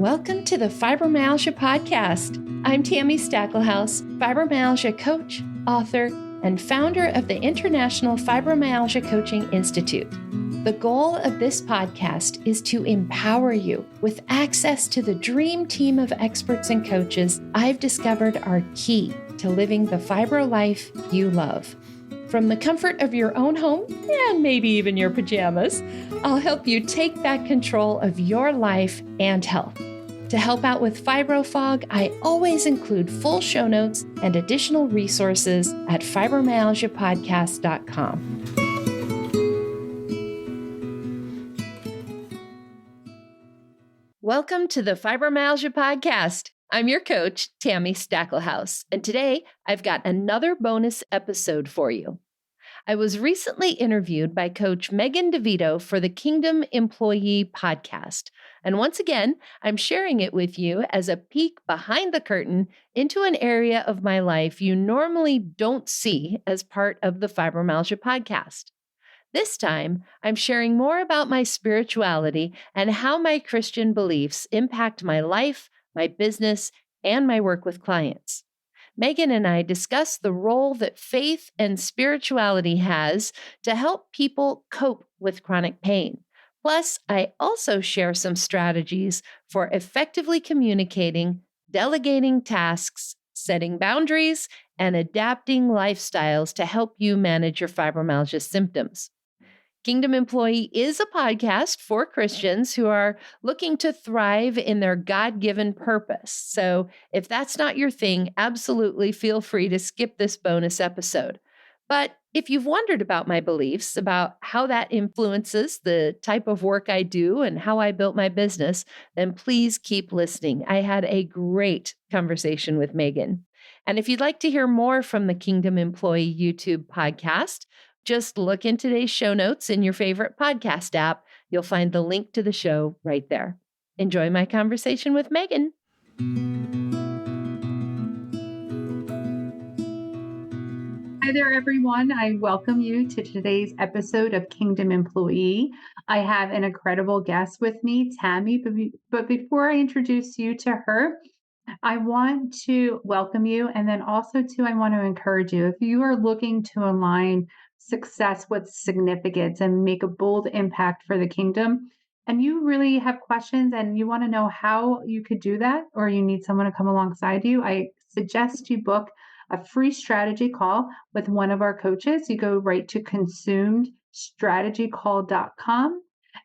Welcome to the Fibromyalgia Podcast. I'm Tami Stackelhouse, fibromyalgia coach, author, and founder of the International Fibromyalgia Coaching Institute. The goal of this podcast is to empower you with access to the dream team of experts and coaches I've discovered are key to living the fibro life you love. From the comfort of your own home, and maybe even your pajamas, I'll help you take back control of your life and health. To help out with fibro fog, I always include full show notes and additional resources at fibromyalgiapodcast.com. Welcome to the Fibromyalgia Podcast. I'm your coach, Tami Stackelhouse, and today I've got another bonus episode for you. I was recently interviewed by Coach Meghan DeVito for the Kingdom Employee Podcast. And once again, I'm sharing it with you as a peek behind the curtain into an area of my life you normally don't see as part of the Fibromyalgia Podcast. This time, I'm sharing more about my spirituality and how my Christian beliefs impact my life, my business, and my work with clients. Meghan and I discuss the role that faith and spirituality has to help people cope with chronic pain. Plus, I also share some strategies for effectively communicating, delegating tasks, setting boundaries, and adapting lifestyles to help you manage your fibromyalgia symptoms. Kingdom Employee is a podcast for Christians who are looking to thrive in their God-given purpose. So if that's not your thing, absolutely feel free to skip this bonus episode. But if you've wondered about my beliefs, about how that influences the type of work I do and how I built my business, then please keep listening. I had a great conversation with Meghan. And if you'd like to hear more from the Kingdom Employee YouTube podcast, just look in today's show notes in your favorite podcast app. You'll find the link to the show right there. Enjoy my conversation with Meghan. Hi there, everyone. I welcome you to today's episode of Kingdom Employee. I have an incredible guest with me, Tami. But before I introduce you to her, I want to welcome you. And then also, too, I want to encourage you. If you are looking to align success with significance and make a bold impact for the kingdom, and you really have questions and you want to know how you could do that, or you need someone to come alongside you, I suggest you book a free strategy call with one of our coaches. You go right to consumedstrategycall.com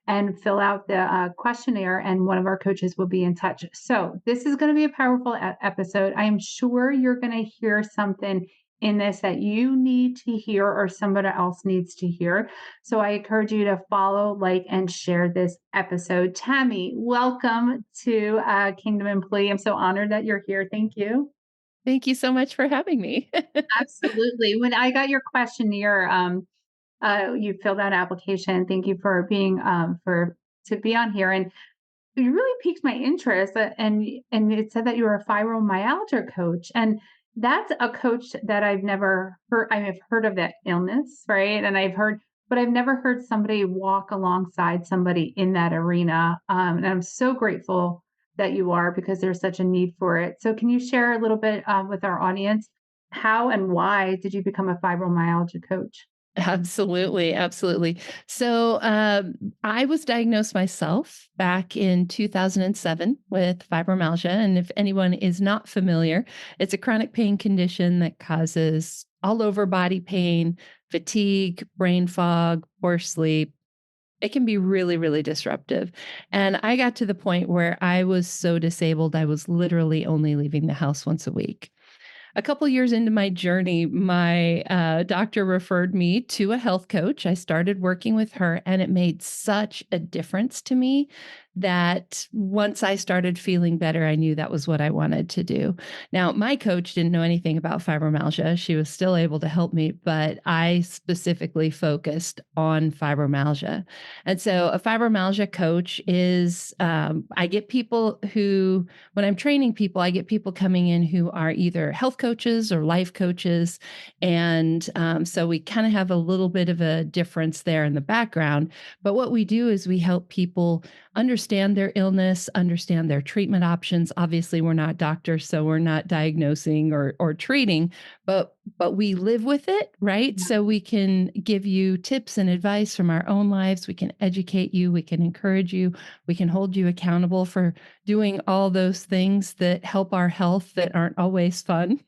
and fill out the questionnaire, and one of our coaches will be in touch. So this is going to be a powerful episode. I am sure you're going to hear something in this that you need to hear or somebody else needs to hear. So I encourage you to follow, like, and share this episode. Tami, welcome to Kingdom Employee. I'm so honored that you're here. Thank you. Thank you so much for having me. Absolutely. When I got your questionnaire, you filled out an application. Thank you for being to be on here, and you really piqued my interest. And it said that you were a fibromyalgia coach, and that's a coach that I've never heard. I have heard of that illness, right? And but I've never heard somebody walk alongside somebody in that arena. And I'm so grateful that you are, because there's such a need for it. So can you share a little bit with our audience? How and why did you become a fibromyalgia coach? Absolutely. Absolutely. So I was diagnosed myself back in 2007 with fibromyalgia. And if anyone is not familiar, it's a chronic pain condition that causes all over body pain, fatigue, brain fog, poor sleep. It can be really, really disruptive. And I got to the point where I was so disabled, I was literally only leaving the house once a week. A couple years into my journey, my doctor referred me to a health coach. I started working with her, and it made such a difference to me that once I started feeling better, I knew that was what I wanted to do. Now, my coach didn't know anything about fibromyalgia. She was still able to help me, but I specifically focused on fibromyalgia. And so a fibromyalgia coach is, I get people who, when I'm training people, I get people coming in who are either health coaches or life coaches. And so we kind of have a little bit of a difference there in the background. But what we do is we help people understand understand their illness, understand their treatment options. Obviously, we're not doctors, so we're not diagnosing or treating, but we live with it, right? Yeah. So we can give you tips and advice from our own lives. We can educate you, we can encourage you, we can hold you accountable for doing all those things that help our health that aren't always fun.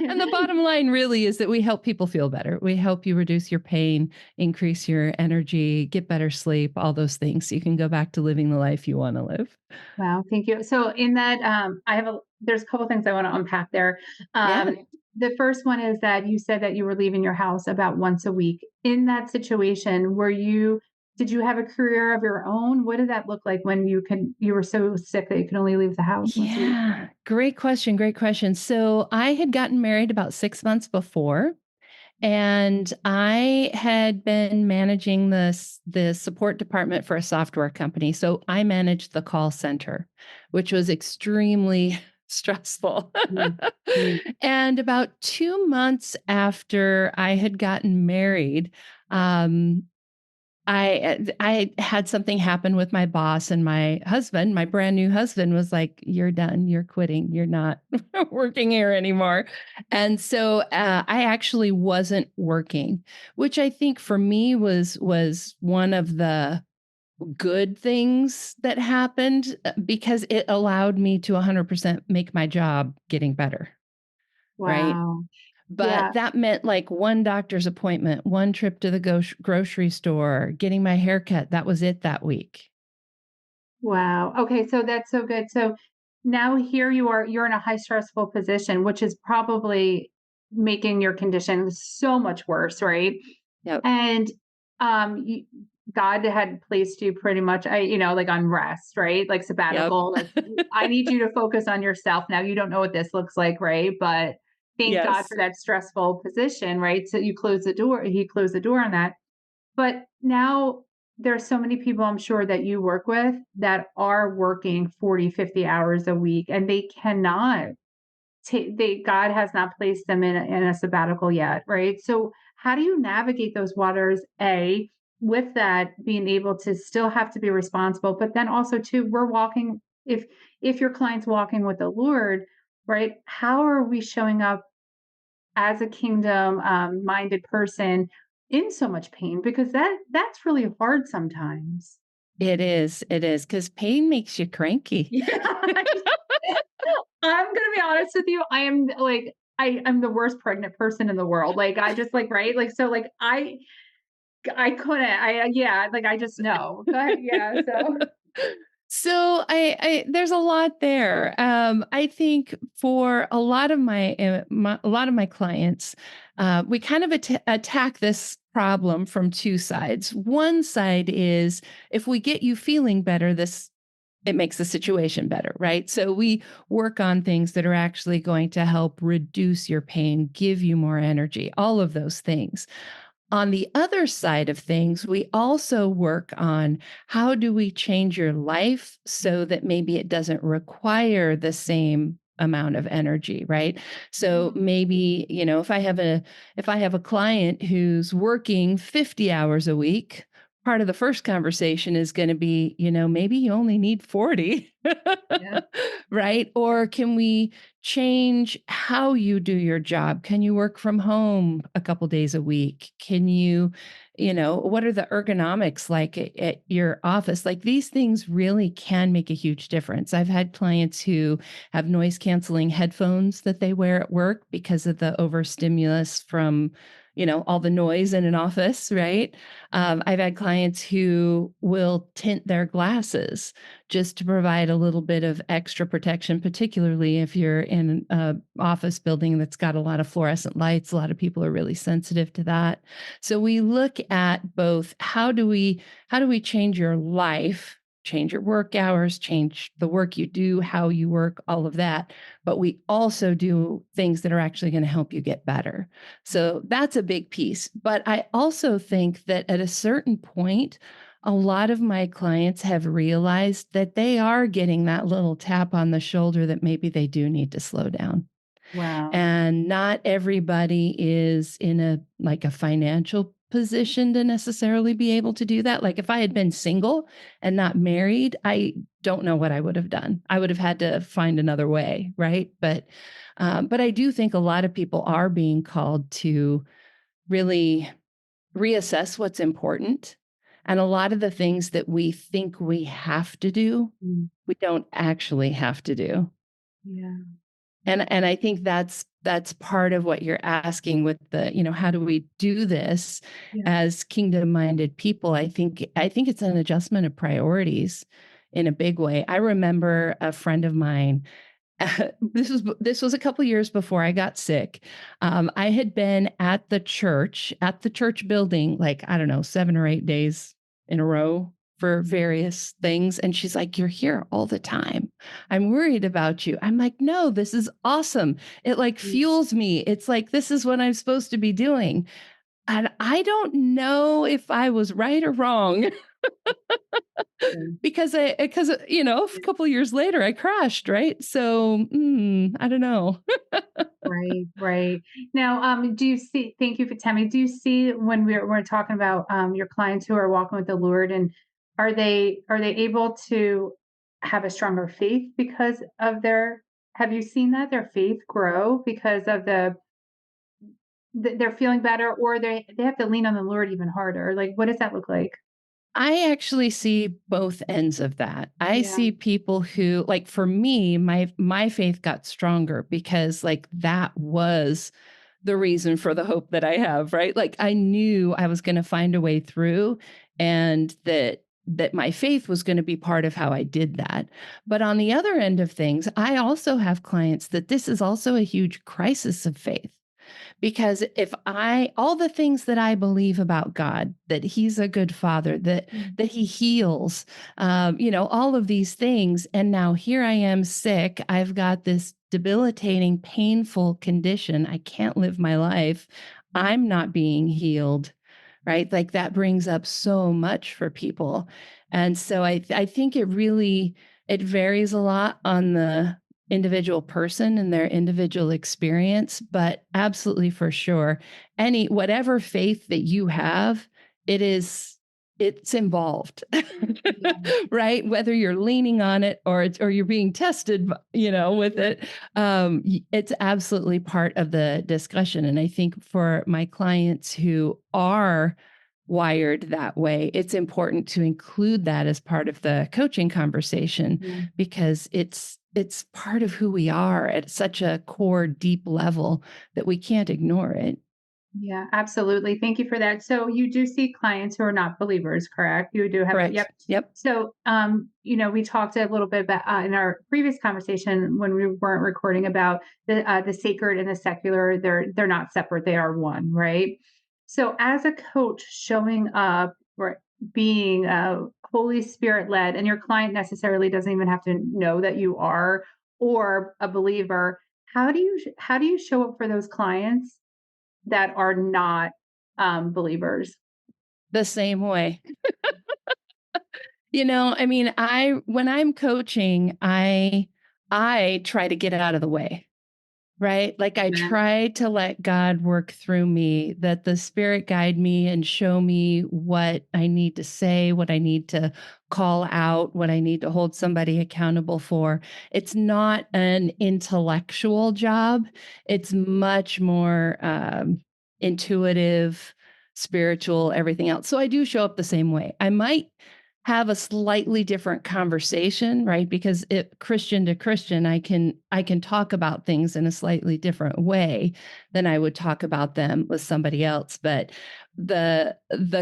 And the bottom line really is that we help people feel better. We help you reduce your pain, increase your energy, get better sleep, all those things so you can go back to living the life you want to live. Wow, thank you. So in that, there's a couple things I want to unpack there. Yeah. The first one is that you said that you were leaving your house about once a week. In that situation, did you have a career of your own? What did that look like when you were so sick that you could only leave the house once a week? Yeah. Great question. Great question. So I had gotten married about 6 months before. And I had been managing the support department for a software company. So I managed the call center, which was extremely stressful. Mm, mm. And about 2 months after I had gotten married, um, I had something happen with my boss, and my husband, my brand new husband, was like, "You're done. You're quitting. You're not working here anymore." And so I actually wasn't working, which I think for me was one of the good things that happened because it allowed me to 100% make my job getting better, right? Wow. But Yeah. that meant like one doctor's appointment, one trip to the grocery store, getting my hair cut. That was it that week. Wow. Okay, so that's so good. So now here you are, you're in a high stressful position, which is probably making your condition so much worse, right? Yep. And you, God had placed you pretty much, like on rest, right? Like Yep. sabbatical. Like I need you to focus on yourself. Now you don't know what this looks like, right? But thank God Yes. for that stressful position, right? So you close the door. He closed the door on that. But now there's so many people I'm sure that you work with that are working 40, 50 hours a week and they cannot God has not placed them in a sabbatical yet, right? So how do you navigate those waters, A, with that being able to still have to be responsible, but then also too, we're walking if your client's walking with the Lord, right? How are we showing up as a kingdom minded person in so much pain? Because that's really hard sometimes. It is. It is because pain makes you cranky. Yeah. I'm gonna be honest with you. I am like I'm the worst pregnant person in the world. Like I just like right like so like I couldn't. Yeah like I just know. Go ahead. Yeah. So So I there's a lot there. I think for a lot of a lot of my clients, we kind of attack this problem from two sides. One side is if we get you feeling better, this it makes the situation better, right? So we work on things that are actually going to help reduce your pain, give you more energy, all of those things. On the other side of things, we also work on how do we change your life so that maybe it doesn't require the same amount of energy, right? So maybe, if I have a client who's working 50 hours a week, part of the first conversation is going to be, maybe you only need 40. yeah. Right? Or can we change how you do your job? Can you work from home a couple days a week? Can you, what are the ergonomics like at your office? Like these things really can make a huge difference. I've had clients who have noise canceling headphones that they wear at work because of the overstimulus from, all the noise in an office, right? I've had clients who will tint their glasses just to provide a little bit of extra protection, particularly if you're in an office building that's got a lot of fluorescent lights. A lot of people are really sensitive to that. So we look at both how do we change your life, change your work hours, change the work you do, how you work, all of that. But we also do things that are actually going to help you get better. So that's a big piece. But I also think that at a certain point, a lot of my clients have realized that they are getting that little tap on the shoulder that maybe they do need to slow down. Wow. And not everybody is in a financial position to necessarily be able to do that. Like if I had been single and not married, I don't know what I would have done. I would have had to find another way, right? But I do think a lot of people are being called to really reassess what's important. And a lot of the things that we think we have to do, we don't actually have to do. Yeah. And I think that's part of what you're asking with the, how do we do this as kingdom-minded people? I think it's an adjustment of priorities in a big way. I remember a friend of mine. This was a couple years before I got sick. I had been at the church building, like, I don't know, 7 or 8 days in a row for various things. And she's like, "You're here all the time. I'm worried about you." I'm like, "No, this is awesome. It like fuels me. It's like, this is what I'm supposed to be doing." And I don't know if I was right or wrong. Because a couple of years later I crashed, right? So I don't know. Right, right. Now, do you see, thank you for telling me, do you see when we're talking about your clients who are walking with the Lord, and are they able to have a stronger faith because of have you seen that their faith grow because of they're feeling better, or they have to lean on the Lord even harder? Like, what does that look like? I actually see both ends of that. I Yeah. see people who, like, for me, my faith got stronger because like that was the reason for the hope that I have, right? Like I knew I was going to find a way through, and that my faith was going to be part of how I did that. But on the other end of things, I also have clients that this is also a huge crisis of faith. Because if all the things that I believe about God, that he's a good father, that he heals, all of these things. And now here I am sick. I've got this debilitating, painful condition. I can't live my life. I'm not being healed, right? Like that brings up so much for people. And so I think it varies a lot on the individual person and their individual experience, but absolutely for sure, whatever faith that you have, it's involved, right? Whether you're leaning on it or you're being tested, with it, it's absolutely part of the discussion. And I think for my clients who are wired that way, it's important to include that as part of the coaching conversation because it's part of who we are at such a core, deep level that we can't ignore it. Yeah, absolutely. Thank you for that. So you do see clients who are not believers, correct? You do have a, Correct. yep. Yep. So, we talked a little bit about in our previous conversation when we weren't recording about the sacred and the secular. They're not separate; they are one, right? So, as a coach, showing up or being Holy Spirit led, and your client necessarily doesn't even have to know that you are or a believer. How do you show up for those clients that are not believers? The same way. I mean, when I'm coaching, I try to get out of the way. Right? Like I Amen. try to let God work through me, that the Spirit guide me and show me what I need to say, what I need to call out, what I need to hold somebody accountable for. It's not an intellectual job. It's much more intuitive, spiritual, everything else. So I do show up the same way. I might have a slightly different conversation, right? Because Christian to Christian, I can talk about things in a slightly different way than I would talk about them with somebody else. But the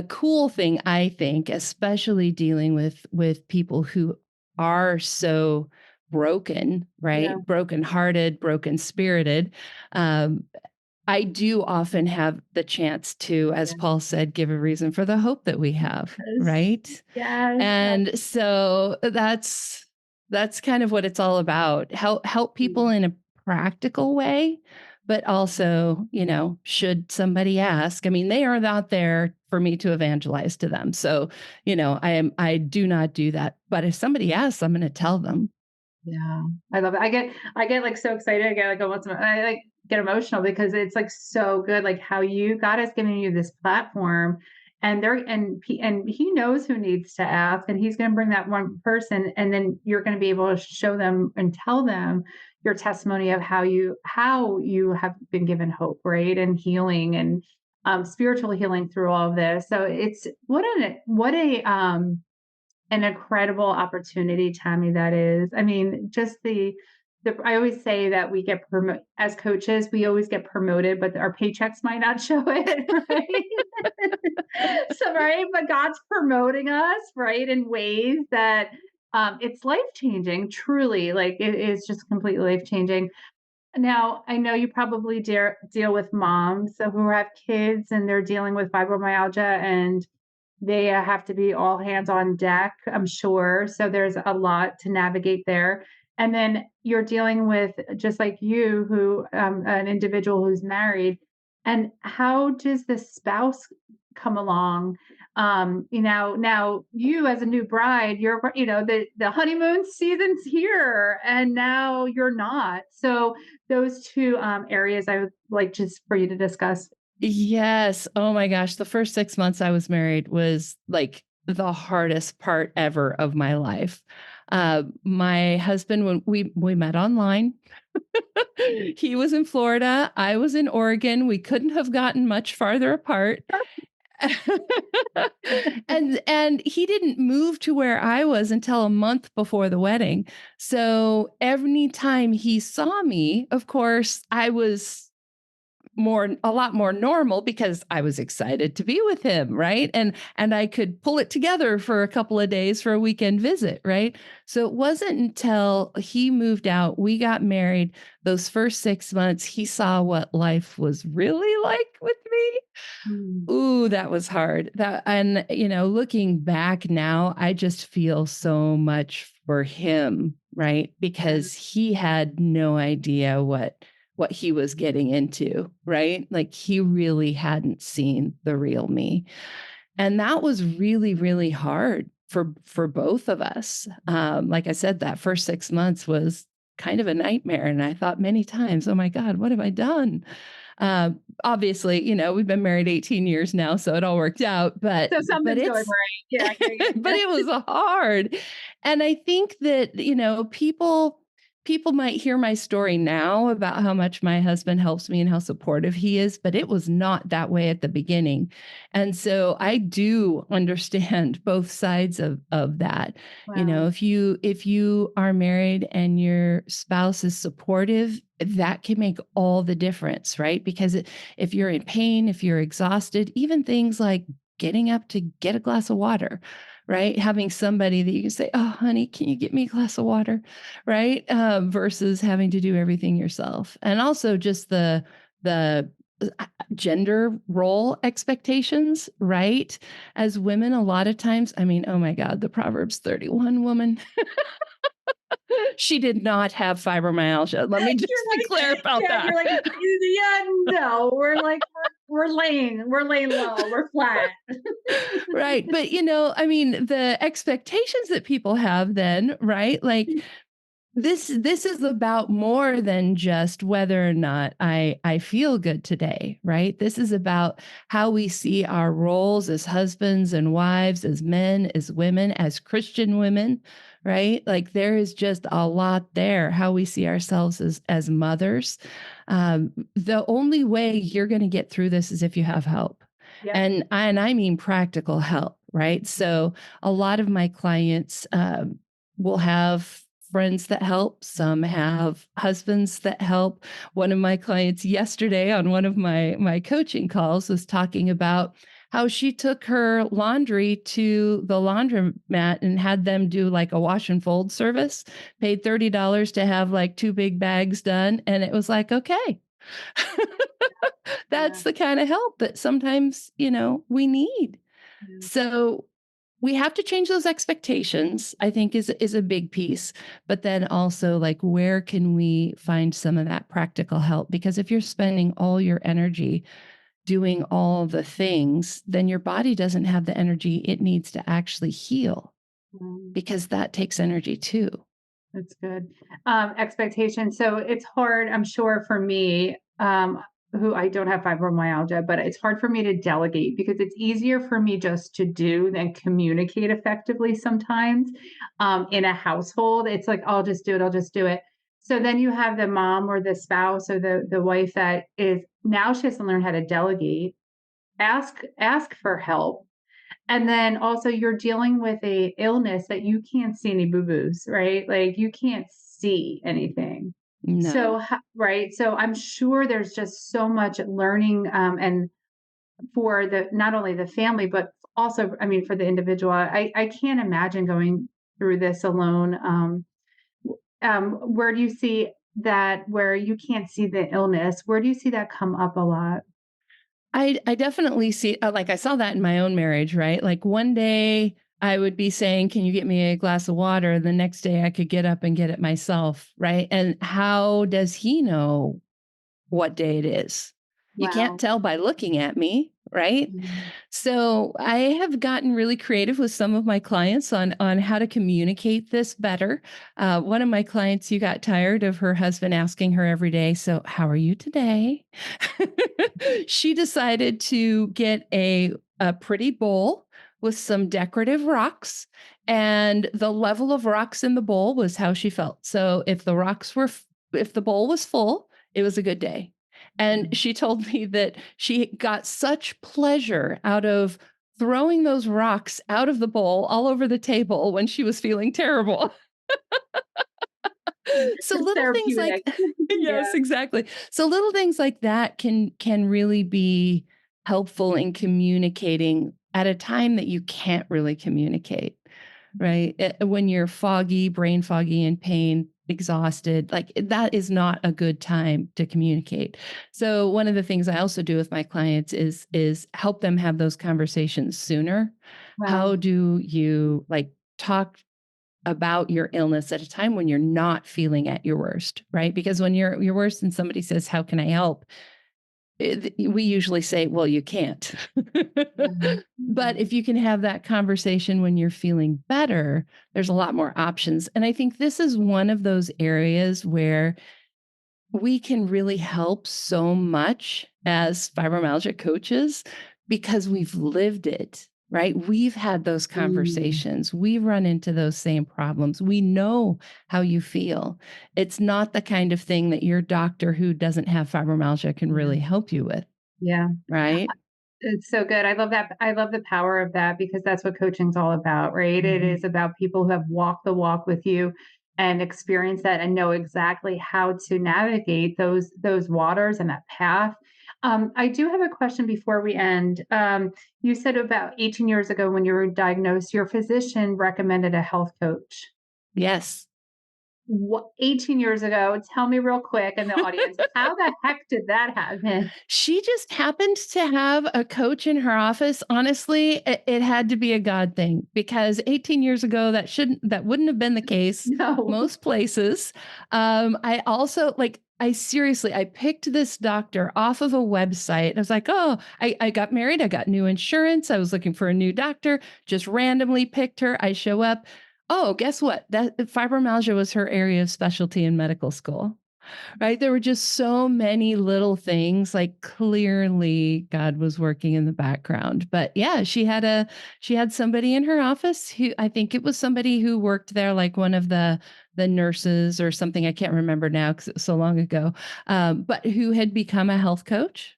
cool thing, I think, especially dealing with people who are so broken, right? Yeah. Brokenhearted, broken spirited. I do often have the chance to, as Paul said, give a reason for the hope that we have, Yes. right? Yes. And so that's kind of what it's all about. Help people in a practical way, but also, should somebody ask, I mean, they are not there for me to evangelize to them. So, I do not do that. But if somebody asks, I'm going to tell them. Yeah. I love it. I get like so excited. I get like almost I like get emotional because it's like so good, like how God has given you this platform, and he knows who needs to ask, and he's going to bring that one person, and then you're going to be able to show them and tell them your testimony of how you have been given hope, right, and healing, and spiritual healing through all of this. So it's what an incredible opportunity, Tammy, that is. I mean, just the I always say that we get as coaches, we always get promoted, but our paychecks might not show it, right? So, right, but God's promoting us, right, in ways that it's life changing, truly. Like it is just completely life changing. Now, I know you probably deal with moms who have kids and they're dealing with fibromyalgia, and they have to be all hands on deck, I'm sure. So there's a lot to navigate there. And then you're dealing with, just like you, an individual who's married. And how does the spouse come along? Now you as a new bride, the honeymoon season's here, and now you're not. So those two areas I would like just for you to discuss. Yes. Oh my gosh. The first 6 months I was married was like the hardest part ever of my life. My husband, when we met online, he was in Florida. I was in Oregon. We couldn't have gotten much farther apart. And he didn't move to where I was until a month before the wedding. So every time he saw me, of course, I was a lot more normal because I was excited to be with him, right? And I could pull it together for a couple of days for a weekend visit, right? So it wasn't until he moved out, we got married, those first 6 months, he saw what life was really like with me. Mm. Ooh, that was hard. Looking back now, I just feel so much for him, right? Because he had no idea what he was getting into, right? Like he really hadn't seen the real me. And that was really, really hard for both of us. Like I said, that first 6 months was kind of a nightmare. And I thought many times, oh my God, what have I done? Obviously, we've been married 18 years now, so it all worked out, but So something's going it's, right. Yeah. but it was hard. And I think that, people might hear my story now about how much my husband helps me and how supportive he is, but it was not that way at the beginning. And so I do understand both sides of that. Wow. If you are married and your spouse is supportive, that can make all the difference, right? Because if you're in pain, if you're exhausted, even things like getting up to get a glass of water, right? Having somebody that you can say, "Oh, honey, can you get me a glass of water?" Right? Versus having to do everything yourself. And also just the gender role expectations, right? As women, a lot of times, I mean, oh my God, the Proverbs 31 woman. She did not have fibromyalgia. Let me just be clear about that. You're like, yeah, no, we're laying low, we're flat. Right. But, I mean, the expectations that people have then, right? Like this is about more than just whether or not I feel good today, right? This is about how we see our roles as husbands and wives, as men, as women, as Christian women, right? Like there is just a lot there, how we see ourselves as mothers. The only way you're going to get through this is if you have help. Yeah. And I mean practical help, right? So a lot of my clients will have friends that help. Some have husbands that help. One of my clients yesterday on one of my coaching calls was talking about how she took her laundry to the laundromat and had them do like a wash and fold service, paid $30 to have like 2 big bags done. And it was like, okay. That's the kind of help that sometimes, we need. Yeah. So we have to change those expectations, I think is a big piece. But then also like, where can we find some of that practical help? Because if you're spending all your energy doing all the things, then your body doesn't have the energy it needs to actually heal, Mm. because that takes energy too. That's good. Expectation. So it's hard, I'm sure, for me, who I don't have fibromyalgia, but it's hard for me to delegate because it's easier for me just to do than communicate effectively sometimes. In a household, it's like, I'll just do it, I'll just do it. So then you have the mom or the spouse or the wife that is now she has to learn how to delegate, ask for help, and then also you're dealing with a illness that you can't see any boo-boos, right? Like you can't see anything. No. So, right. So I'm sure there's just so much learning, and for the not only the family, but also, I mean, for the individual. I can't imagine going through this alone. Where do you see that where you can't see the illness? Where do you see that come up a lot? I definitely see, like I saw that in my own marriage, right? Like one day I would be saying, "Can you get me a glass of water?" The next day I could get up and get it myself, right? And how does he know what day it is? You can't Wow. tell by looking at me, right? Mhm. So I have gotten really creative with some of my clients on how to communicate this better. One of my clients, you got tired of her husband asking her every day, "So how are you today?" She decided to get a pretty bowl with some decorative rocks, and the level of rocks in the bowl was how she felt. So if the bowl was full, it was a good day. And Mhm. she told me that she got such pleasure out of throwing those rocks out of the bowl all over the table when she was feeling terrible. So It's little things like therapeutic. yes, Yeah. exactly. So little things like that can really be helpful in communicating at a time that you can't really communicate, right? When you're foggy, brain foggy, in pain, exhausted, like that is not a good time to communicate. So one of the things I also do with my clients is help them have those conversations sooner. Wow. How do you like talk about your illness at a time when you're not feeling at your worst, right? Because when you're your worst and somebody says, "How can I help?" We usually say, "Well, you can't." Yeah. But Yeah. if you can have that conversation when you're feeling better, there's a lot more options. And I think this is one of those areas where we can really help so much as fibromyalgia coaches because we've lived it, right? We've had those Mm. conversations. We've run into those same problems. We know how you feel. It's not the kind of thing that your doctor who doesn't have fibromyalgia can Yeah. really help you with, Yeah. right? It's so good. I love that. I love the power of that because that's what coaching's all about, right? It Mhm. is about people who have walked the walk with you and experienced that and know exactly how to navigate those waters and that path. I do have a question before we end. You said about 18 years ago when you were diagnosed, your physician recommended a health coach. Yes. What 18 years ago? Tell me real quick in the audience, how the heck did that happen? She just happened to have a coach in her office. Honestly, it had to be a God thing because 18 years ago that wouldn't have been the case No. most places. I also like I seriously I picked this doctor off of a website. I was like, oh, I got married, I got new insurance, I was looking for a new doctor, just randomly picked her. I show up. Oh, guess what? That fibromyalgia was her area of specialty in medical school. Right? There were just so many little things, like, clearly God was working in the background. But, yeah, she had somebody in her office who I think it was somebody who worked there, like one of the nurses or something, I can't remember now because it was so long ago, but who had become a health coach.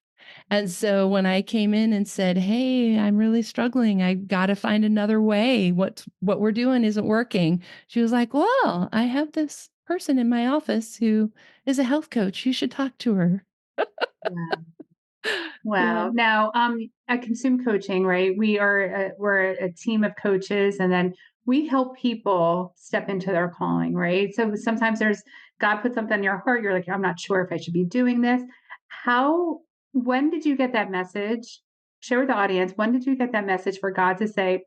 And so when I came in and said, "Hey, I'm really struggling. I gotta find another way. What we're doing isn't working." She was like, "Well, I have this person in my office who is a health coach. You should talk to her." Yeah. Yeah. Wow. Now, at Consume Coaching, right? We're a team of coaches, and then we help people step into their calling, right? So sometimes there's God put something in your heart. You're like, I'm not sure if I should be doing this. How? When did you get that message? Share with the audience. When did you get that message for God to say,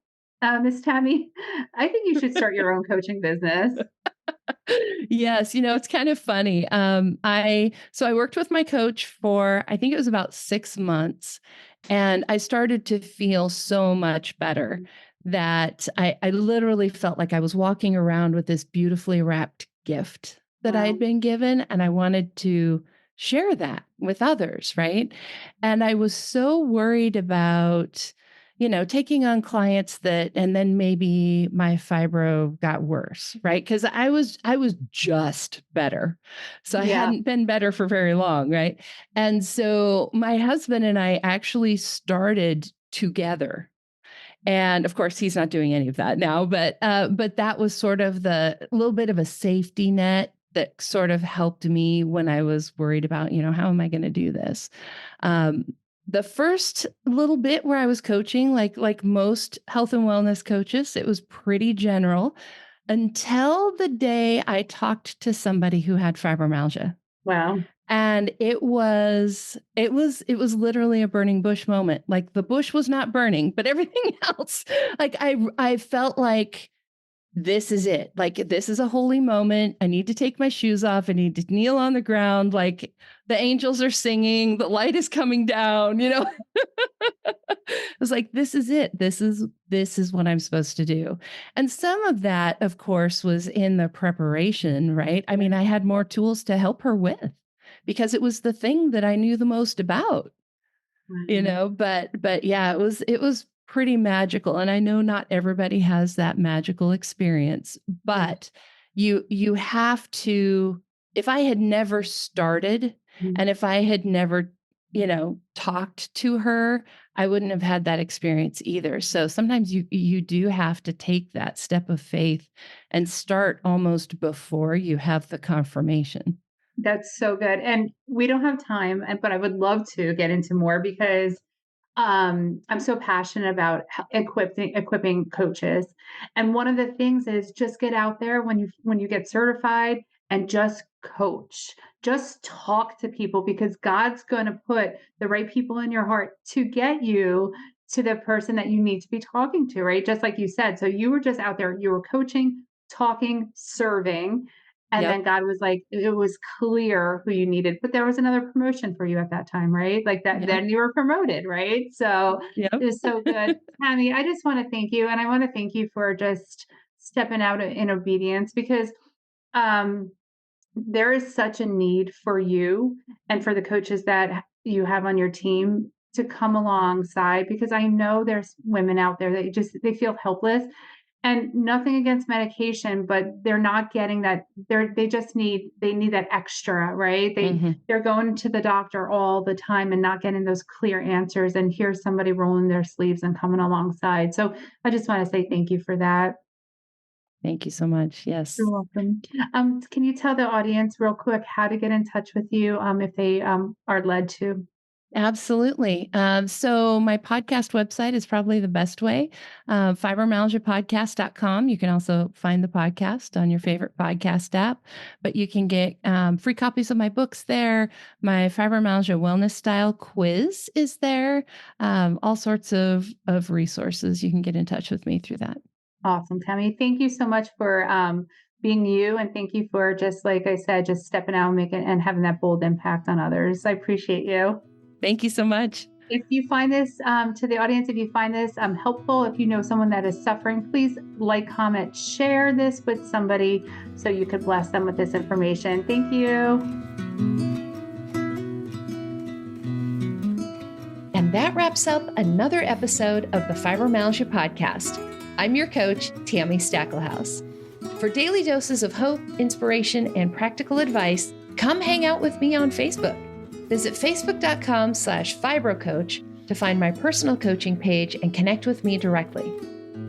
Miss Tammy, I think you should start your own coaching business? Yes, it's kind of funny. I worked with my coach for I think it was about 6 months, and I started to feel so much better that I literally felt like I was walking around with this beautifully wrapped gift that I had been given, and I wanted to share that with others, right? And I was so worried about, taking on clients and then maybe my fibro got worse, right? Because I was just better. So I hadn't been better for very long, right? And so my husband and I actually started together. And of course, he's not doing any of that now, but that was sort of the little bit of a safety net that sort of helped me when I was worried about, how am I going to do this? The first little bit where I was coaching, like most health and wellness coaches, it was pretty general until the day I talked to somebody who had fibromyalgia. Wow. And it was literally a burning bush moment. Like the bush was not burning, but everything else, like I felt like this is it. Like this is a holy moment. I need to take my shoes off. I need to kneel on the ground. Like the angels are singing, the light is coming down, I was like, this is it. This is what I'm supposed to do. And some of that, of course, was in the preparation, right? I mean, I had more tools to help her with because it was the thing that I knew the most about, but yeah, it was pretty magical. And I know not everybody has that magical experience, but you have to, if I had never started and if I had never, talked to her, I wouldn't have had that experience either. So sometimes you do have to take that step of faith and start almost before you have the confirmation. That's so good. And we don't have time, but I would love to get into more because I'm so passionate about equipping coaches. And one of the things is just get out there when you get certified and just coach. Just talk to people because God's going to put the right people in your heart to get you to the person that you need to be talking to, right? Just like you said. So you were just out there, you were coaching, talking, serving. And then God was like, it was clear who you needed, but there was another promotion for you at that time, right? Like that, then you were promoted, right? So it was so good. Tami, I just want to thank you. And I want to thank you for just stepping out in obedience because there is such a need for you and for the coaches that you have on your team to come alongside because I know there's women out there that they feel helpless. And nothing against medication, but they're not getting that. They need that extra, right? They're going to the doctor all the time and not getting those clear answers. And here's somebody rolling their sleeves and coming alongside. So I just want to say thank you for that. Thank you so much. Yes. You're welcome. Can you tell the audience real quick how to get in touch with you if they are led to? Absolutely. So my podcast website is probably the best way, fibromyalgiapodcast.com. You can also find the podcast on your favorite podcast app, but you can get free copies of my books there. My fibromyalgia wellness style quiz is there. All sorts of resources. You can get in touch with me through that. Awesome, Tami. Thank you so much for being you. And thank you for just, like I said, just stepping out and having that bold impact on others. I appreciate you. Thank you so much. If you find this, to the audience, if you find this helpful, if you know someone that is suffering, please like, comment, share this with somebody so you could bless them with this information. Thank you. And that wraps up another episode of the Fibromyalgia Podcast. I'm your coach, Tami Stackelhouse. For daily doses of hope, inspiration, and practical advice, come hang out with me on Facebook. Visit facebook.com/fibrocoach to find my personal coaching page and connect with me directly.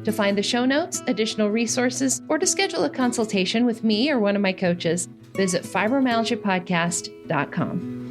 To find the show notes, additional resources, or to schedule a consultation with me or one of my coaches, visit fibromyalgiapodcast.com.